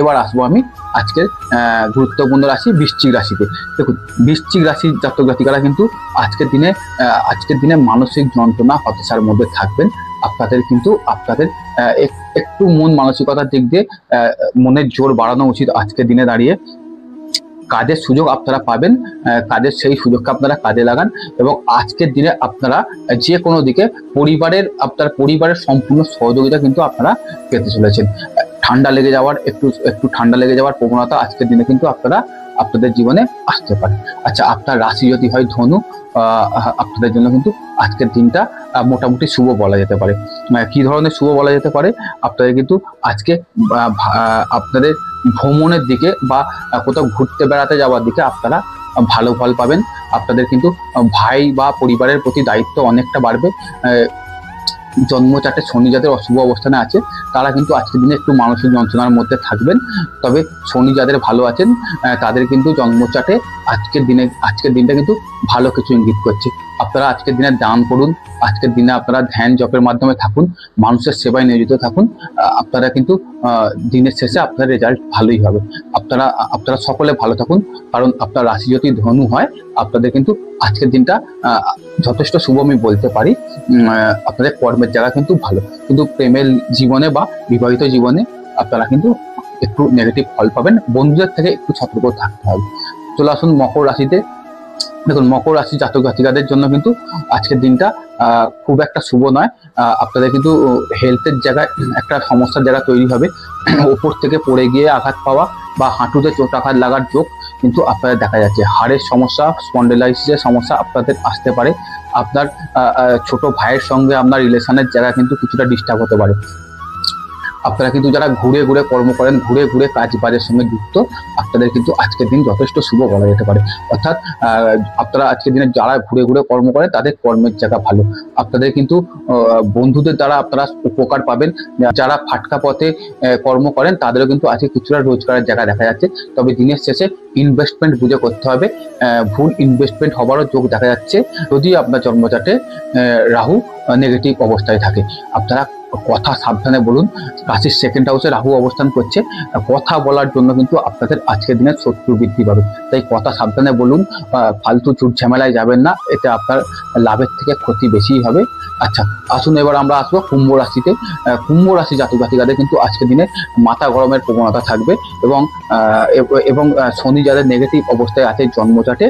এবার আসবো আমি আজকের গুরুত্বপূর্ণ রাশি বৃশ্চিক রাশিতে। দেখুন, বৃশ্চিক রাশির জাতক জাতিকারা কিন্তু আজকের দিনে মানসিক যন্ত্রণা হতাশার মধ্যে থাকবেন। আপনাদের কিন্তু একটু মন মানসিকতার দিক দিয়ে মনের জোর বাড়ানো উচিত। আজকের দিনে দাঁড়িয়ে কাজের সুযোগ আপনারা পাবেন, কাজের সেই সুযোগকে আপনারা কাজে লাগান এবং আজকের দিনে আপনারা যে কোনো দিকে আপনার পরিবারের সম্পূর্ণ সহযোগিতা কিন্তু আপনারা পেতে চলেছেন। একটু ঠান্ডা লেগে যাওয়ার প্রবণতা আজকের দিনে কিন্তু আপনাদের জীবনে আসতে পারে। আচ্ছা, আপনার রাশি যদি হয় ধনু, আপনাদের জন্য কিন্তু আজকের দিনটা মোটামুটি শুভ বলা যেতে পারে। কি ধরনের শুভ বলা যেতে পারে? আপনাদের কিন্তু আজকে আপনাদের ভ্রমণের দিকে বা কোথাও ঘুরতে বেড়াতে যাওয়ার দিকে আপনারা ভালো ফল পাবেন। আপনাদের কিন্তু ভাই বা পরিবারের প্রতি দায়িত্ব অনেকটা বাড়বে। জন্মচাটে শনি যাদের অশুভ অবস্থানে আছে তারা কিন্তু আজকের দিনে একটু মানসিক যন্ত্রণার মধ্যে থাকবেন। তবে শনি যাদের ভালো আছেন তাদের কিন্তু জন্মচাটে আজকের দিনটা কিন্তু ভালো কিছু ইঙ্গিত করছে। আপনারা আজকের দিনে দান করুন, আজকের দিনে আপনারা ধ্যান জপের মাধ্যমে থাকুন, মানুষের সেবায় নিয়োজিত থাকুন। আপনারা কিন্তু দিনের শেষে আপনার রেজাল্ট ভালোই হবে। আপনারা সকলে ভালো থাকুন, কারণ আপনার রাশি যদি ধনু হয় আপনাদের কিন্তু আজকের দিনটা যথেষ্ট শুভ আমি বলতে পারি। আপনাদের কর্মের জায়গা কিন্তু ভালো, কিন্তু প্রেমের জীবনে বা বিবাহিত জীবনে আপনারা কিন্তু একটু নেগেটিভ ফল পাবেন। বন্ধুদের থেকে একটু সতর্ক থাকতে হবে। চলে আসুন মকর রাশিতে। দেখুন, মকর রাশি জাতক জাতিকাদের জন্য কিন্তু আজকের দিনটা খুব একটা শুভ নয়। আপনাদের কিন্তু হেলথের জায়গায় একটা সমস্যার জায়গা তৈরি হবে। ওপর থেকে পড়ে গিয়ে আঘাত পাওয়া বা হাঁটুতে চোট আঘাত লাগার যোগ কিন্তু আপনাদের দেখা যাচ্ছে। হাড়ের সমস্যা, স্পন্ডেলাইসিসের সমস্যা আপনাদের আসতে পারে। আপনার ছোট ভাইয়ের সঙ্গে আপনার রিলেশনের জায়গা কিন্তু কিছুটা ডিস্টার্ব হতে পারে। আপনারা কিন্তু যারা ঘুরে ঘুরে কর্ম করেন, ঘুরে ঘুরে কাজ বাজের সঙ্গে যুক্ত, আপনাদের কিন্তু আজকের দিন যথেষ্ট শুভ বলা যেতে পারে। অর্থাৎ আপনারা আজকের দিনে যারা ঘুরে ঘুরে কর্ম করেন তাদের কর্মের জায়গা ভালো। আপনাদের কিন্তু বন্ধুদের দ্বারা আপনারা উপকার পাবেন। যারা ফাটকা পথে কর্ম করেন তাদেরও কিন্তু আজকে কিছুটা রোজগারের জায়গা দেখা যাচ্ছে। তবে দিনের শেষে ইনভেস্টমেন্ট বুঝে করতে হবে। ভুল ইনভেস্টমেন্ট হবারও যোগ দেখা যাচ্ছে যদি আপনার জন্মচাটে রাহু নেগেটিভ অবস্থায় থাকে। আপনারা কথা সাবধানে বলুন। রাশির সেকেন্ড হাউসে রাহু অবস্থান করছে, কথা বলার জন্য কিন্তু আপনাদের আজকের দিনে শত্রু বৃদ্ধি পাবে। তাই কথা সাবধানে বলুন, ফালতু চুট ঝামেলায় যাবেন না, এতে আপনার লাভের থেকে ক্ষতি বেশিই হবে। আচ্ছা, আসুন এবার আমরা আসবো কুম্ভ রাশিতে। কুম্ভ রাশি জাতক জাতিকাদের কিন্তু আজকের দিনে মাথা গরমের প্রবণতা থাকবে এবং শনি যাদের নেগেটিভ অবস্থায় আছে জন্মচাটে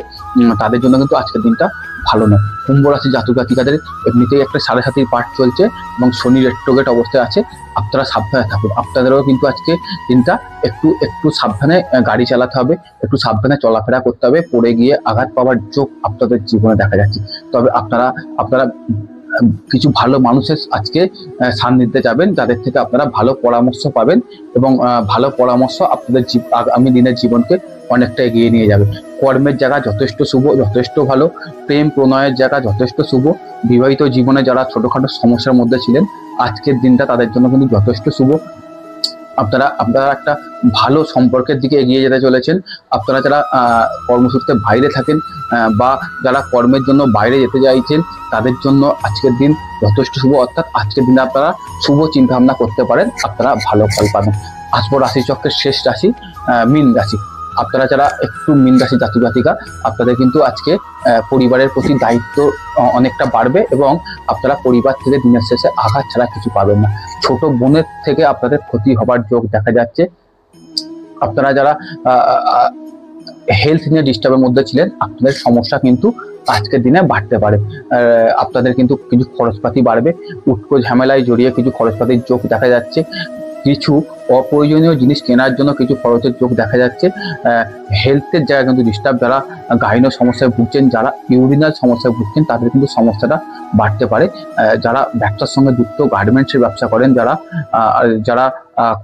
তাদের জন্য কিন্তু আজকের দিনটা ভালো নয়। কুম্ভ রাশি জাতক জাতিকাদের এমনিতেই একটা 7.5 পাঠ চলছে এবং শনি রেট্রোগেট অবস্থায় আছে। আপনারা সাবধানে থাকুন। আপনাদেরও কিন্তু আজকে দিনটা একটু সাবধানে গাড়ি চালাতে হবে, একটু সাবধানে চলাফেরা করতে হবে। পড়ে গিয়ে আঘাত পাওয়ার যোগ আপনাদের জীবনে দেখা যাচ্ছে। তবে আপনারা কিছু ভালো মানুষের আজকে সান্নিধ্যে যাবেন, যাদের থেকে আপনারা ভালো পরামর্শ পাবেন এবং ভালো পরামর্শ আপনাদের আগামী দিনের জীবনকে অনেকটা এগিয়ে নিয়ে যাবে। কর্মের জায়গা যথেষ্ট শুভ, যথেষ্ট ভালো। প্রেম প্রণয়ের জায়গা যথেষ্ট শুভ। বিবাহিত জীবনে যারা ছোটখাটো সমস্যার মধ্যে ছিলেন আজকের দিনটা তাদের জন্য কিন্তু যথেষ্ট শুভ। আপনারা একটা ভালো সম্পর্কের দিকে এগিয়ে যেতে চলেছেন। আপনারা যারা কর্মসূত্রে বাইরে থাকেন বা যারা কর্মের জন্য বাইরে যেতে চাইছেন তাদের জন্য আজকের দিন যথেষ্ট শুভ। অর্থাৎ আজকের দিনে আপনারা শুভ চিন্তা ভাবনা করতে পারেন, আপনারা ভালো ফল পাবেন। আসবো রাশিচক্রের শেষ রাশি মীন রাশি। আপনারা যারা একটু মীন রাশি জাতক জাতিকা, আপনাদের কিন্তু আজকে পরিবারের প্রতি দায়িত্ব অনেকটা বাড়বে এবং আপনারা পরিবার থেকে দিনের শেষে আঘাত ছাড়া কিছু পাবেন না। ছোট বোনের থেকে আপনাদের ক্ষতি হবার যোগ দেখা যাচ্ছে। আপনারা যারা হেলথ নিয়ে ডিস্টার্বের মধ্যে ছিলেন আপনাদের সমস্যা কিন্তু আজকের দিনে বাড়তে পারে। আপনাদের কিন্তু কিছু খরচপাতি বাড়বে। উটকো ঝামেলায় জড়িয়ে কিছু খরচপাতির যোগ দেখা যাচ্ছে। কিছু অপ্রয়োজনীয় জিনিস কেনার জন্য কিছু খরচের যোগ দেখা যাচ্ছে। হেলথের জায়গায় কিন্তু ডিস্টার্ব, যারা গাইনো সমস্যায় ভুগছেন, যারা ইউরিনাল সমস্যায় ভুগছেন তাদের কিন্তু সমস্যাটা বাড়তে পারে। যারা ব্যবসার সঙ্গে যুক্ত, গার্মেন্টসের ব্যবসা করেন, যারা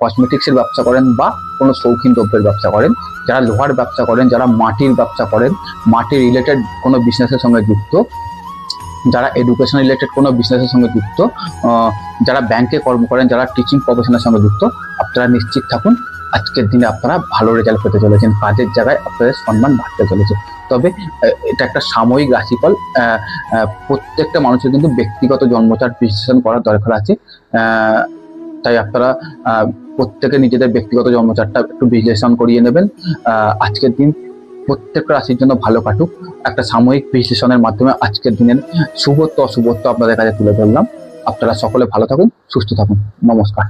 কসমেটিক্সের ব্যবসা করেন বা কোনো শৌখিন দ্রব্যের ব্যবসা করেন, যারা লোহার ব্যবসা করেন, যারা মাটির ব্যবসা করেন, মাটি রিলেটেড কোনো বিজনেসের সঙ্গে যুক্ত, যারা এডুকেশন রিলেটেড কোনো বিজনেসের সঙ্গে যুক্ত, যারা ব্যাংকে কর্ম করেন, যারা টিচিং প্রফেশনের সঙ্গে যুক্ত, আপনারা নিশ্চিত থাকুন আজকের দিনে আপনারা ভালো রেজাল্ট পেতে চলেছেন। কাজের জায়গায় আপনাদের সম্মান বাড়তে চলেছে। তবে এটা একটা সাময়িক রাশিফল। প্রত্যেকটা মানুষের কিন্তু ব্যক্তিগত জন্মচাট বিশ্লেষণ করার দরকার আছে। তাই আপনারা প্রত্যেকে নিজেদের ব্যক্তিগত জন্মচারটা একটু বিশ্লেষণ করিয়ে নেবেন। আজকের দিন প্রত্যেকটা রাশির জন্য ভালো কাটুক। একটা সাময়িক বিশ্লেষণের মাধ্যমে আজকের দিনের শুভত্ব অশুভত্ব আপনাদের কাছে তুলে ধরলাম। আপনারা সকলে ভালো থাকুন, সুস্থ থাকুন। নমস্কার।